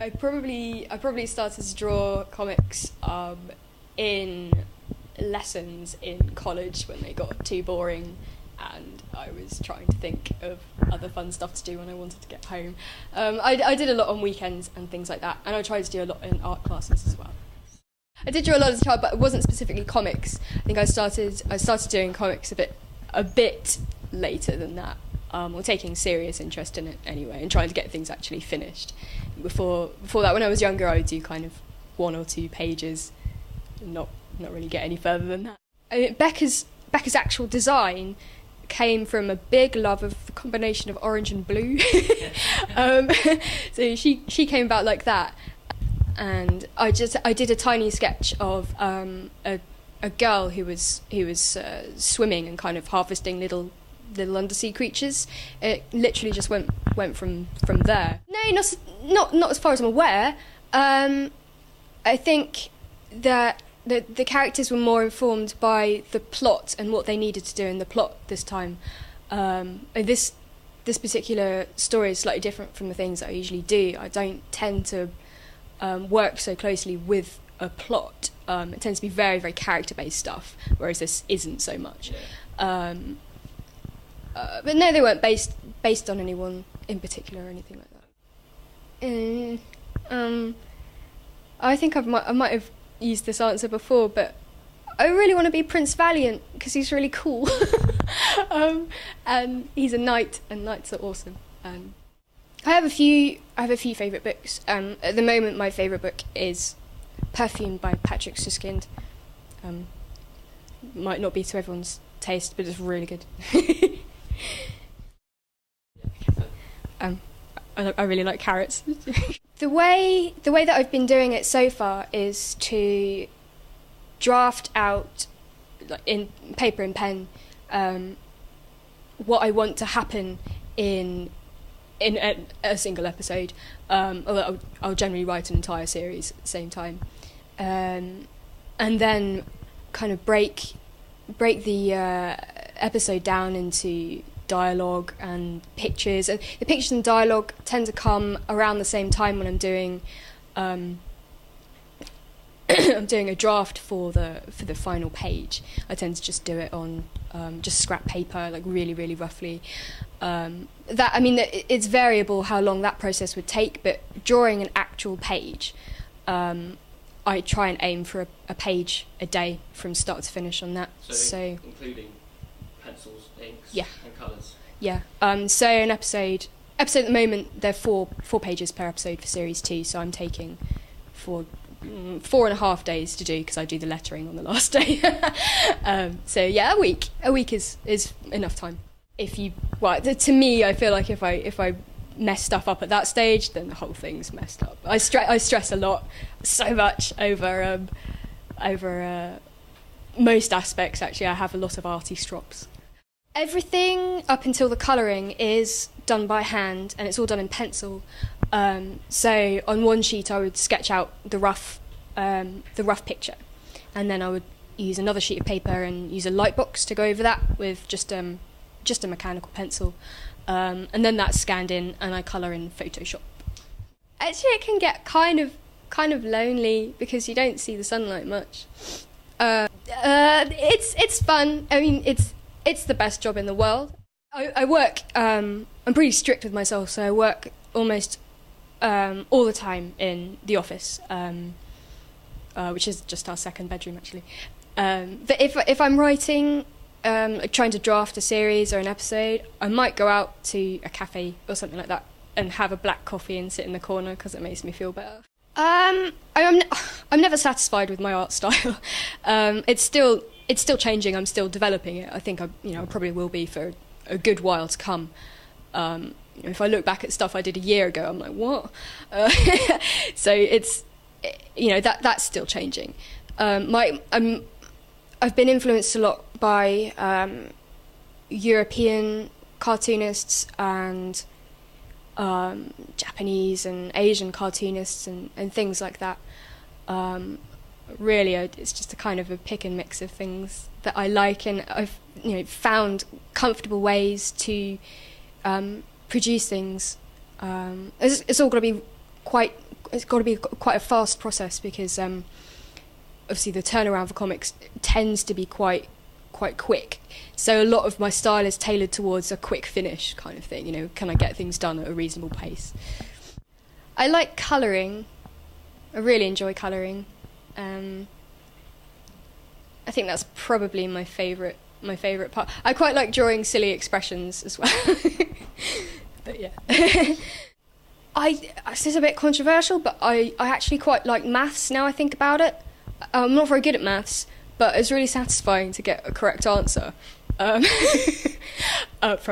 I probably started to draw comics in lessons in college when they got too boring, and I was trying to think of other fun stuff to do when I wanted to get home. I did a lot on weekends and things like that, and I tried to do a lot in art classes as well. I did draw a lot as a child, but it wasn't specifically comics. I think I started doing comics a bit later than that, or taking serious interest in it anyway, and trying to get things actually finished. Before that, when I was younger, I would do kind of 1 or 2 pages, and not really get any further than that. I mean, Becca's actual design came from a big love of the combination of orange and blue. So she came about like that, and I did a tiny sketch of a girl who was swimming and kind of harvesting little undersea creatures. It literally just went from there. No, not as far as I'm aware. I think that the characters were more informed by the plot and what they needed to do in the plot this time. This particular story is slightly different from the things that I usually do. I don't tend to work so closely with a plot. It tends to be very, very character-based stuff, whereas this isn't so much. Yeah. But no, they weren't based on anyone in particular or anything like that. I think I might have used this answer before, but I really want to be Prince Valiant because he's really cool. And he's a knight, and knights are awesome. I have a few favourite books. At the moment, my favourite book is Perfume by Patrick Suskind. Might not be to everyone's taste, but it's really good. I really like carrots. The way that I've been doing it so far is to draft out, like, in paper and pen, what I want to happen in a single episode. Although I'll generally write an entire series at the same time, and then kind of break the episode down into dialogue and pictures, and the pictures and dialogue tend to come around the same time when I'm doing I'm doing a draft for the final page. I tend to just do it on just scrap paper, like really, really roughly. It's variable how long that process would take, but drawing an actual page, I try and aim for a page a day from start to finish on that. So including pencils, inks, yeah, and colours. Yeah. So an episode at the moment, they're four pages per episode for series 2. So I'm taking 4.5 days to do, because I do the lettering on the last day. So yeah, a week is enough time. To me, I feel like if I mess stuff up at that stage, then the whole thing's messed up. I stress a lot, so much over most aspects. Actually, I have a lot of arty strops. Everything up until the colouring is done by hand, and it's all done in pencil. So on one sheet, I would sketch out the rough picture, and then I would use another sheet of paper and use a light box to go over that with just a mechanical pencil, and then that's scanned in, and I colour in Photoshop. Actually, it can get kind of lonely because you don't see the sunlight much. It's fun. I mean, it's the best job in the world. I work. I'm pretty strict with myself, so I work almost all the time in the office, which is just our second bedroom, actually. But if I'm writing, trying to draft a series or an episode, I might go out to a cafe or something like that and have a black coffee and sit in the corner because it makes me feel better. I'm never satisfied with my art style. It's still changing. I'm still developing it. I think I probably will be for a good while to come. If I look back at stuff I did a year ago, I'm like, what? So it's that's still changing. I've been influenced a lot by European cartoonists and Japanese and Asian cartoonists and things like that. Really, it's just a kind of a pick and mix of things that I like, and I've found comfortable ways to produce things. It's all got to be quite it's got to be quite a fast process because obviously the turnaround for comics tends to be quite quick. So a lot of my style is tailored towards a quick finish kind of thing. You know, can I get things done at a reasonable pace? I like colouring. I really enjoy colouring. I think that's probably my favourite part. I quite like drawing silly expressions as well. But yeah. This is a bit controversial, but I actually quite like maths now I think about it. I'm not very good at maths, but it's really satisfying to get a correct answer from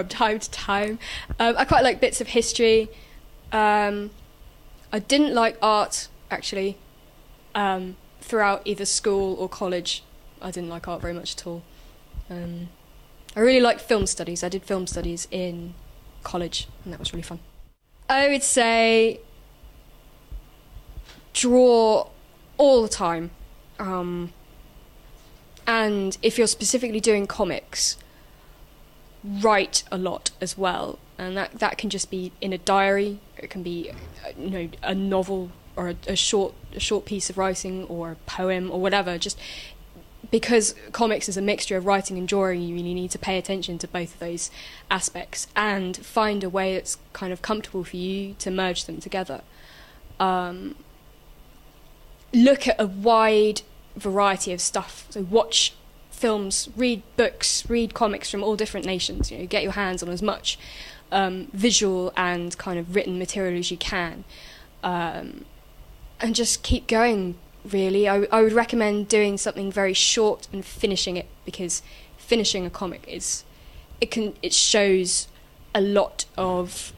time to time. I quite like bits of history. I didn't like art, actually, throughout either school or college. I didn't like art very much at all. I really liked film studies. I did film studies in college, and that was really fun. I would say draw all the time. And if you're specifically doing comics, write a lot as well. And that can just be in a diary. It can be, a novel or a short piece of writing or a poem or whatever. Just because comics is a mixture of writing and drawing, you really need to pay attention to both of those aspects and find a way that's kind of comfortable for you to merge them together. Look at a wide variety of stuff. So watch films, read books, read comics from all different nations. Get your hands on as much visual and kind of written material as you can, and just keep going. Really, I would recommend doing something very short and finishing it, because finishing a comic it shows a lot of.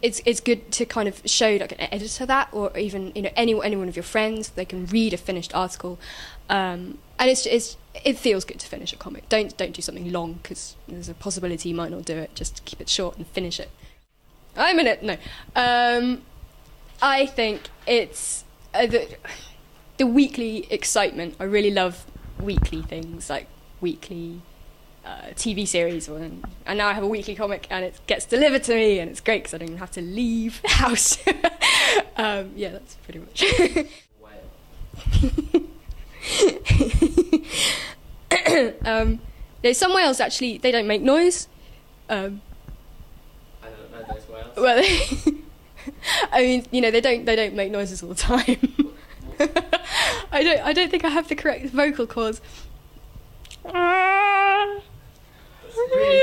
It's good to kind of show like an editor that, or even any one of your friends. They can read a finished article, and it feels good to finish a comic. Don't do something long, because there's a possibility you might not do it. Just keep it short and finish it. I'm in it. No, I think it's the weekly excitement. I really love weekly things, like weekly TV series, and now I have a weekly comic and it gets delivered to me, and it's great because I don't even have to leave the house. Yeah, that's pretty much some whales actually, they don't make noise. I don't know those whales. Well, I mean, they don't make noises all the time. I don't think I have the correct vocal cords. Really?